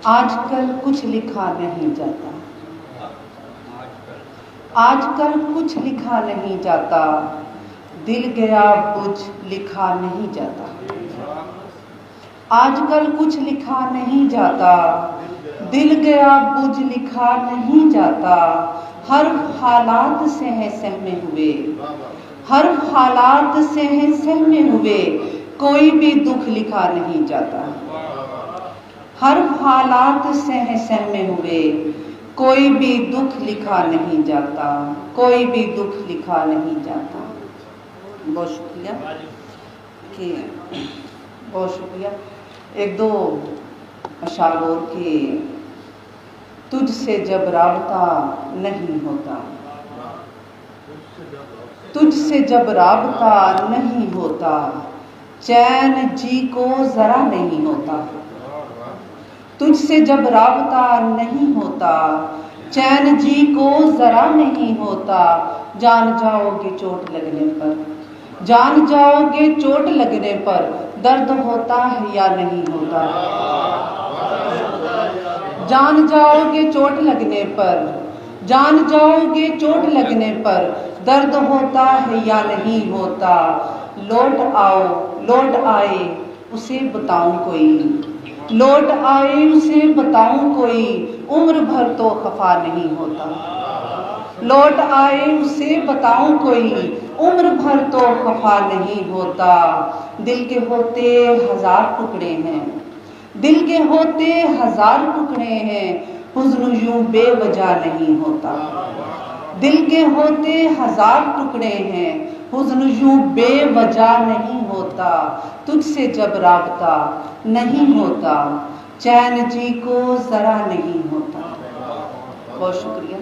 आजकल कुछ लिखा नहीं जाता, आजकल कुछ लिखा नहीं जाता, दिल गया बुझ लिखा नहीं जाता। आजकल कुछ लिखा नहीं जाता, दिल गया बुझ लिखा नहीं जाता। हर हालात से है सहमे हुए, हर हालात से है सहमे हुए, कोई भी दुख लिखा नहीं जाता। हर हालात से है सहमे हुए, कोई भी दुख लिखा नहीं जाता, कोई भी दुख लिखा नहीं जाता। बहुत शुक्रिया कि बहुत शुक्रिया। एक दो अशार और के तुझसे जब राबता नहीं होता, तुझसे जब राबता नहीं होता, चैन जी को जरा नहीं होता। तुझसे जब राबता नहीं होता, चैन जी को जरा नहीं होता। जान जाओगे चोट लगने पर, जान जाओगे चोट लगने पर, दर्द होता है या नहीं होता। जान जाओगे चोट लगने पर, जान जाओगे चोट लगने पर, दर्द होता है या नहीं होता। लौट आओ लौट आए उसे बताऊं कोई, लौट आए उसे बताऊं कोई, उम्र भर तो खफा नहीं होता। लौट आए उसे बताऊं कोई, उम्र भर तो खफा नहीं होता। दिल के होते हजार टुकड़े हैं, दिल के होते हजार टुकड़े हैं, हुज़्न यूं बेवजह नहीं होता। दिल के होते हजार टुकड़े हैं, हुज़्न यूं बेवजह नहीं होता। तुझसे जब राबता नहीं होता, चैन जी को जरा नहीं होता। बहुत शुक्रिया।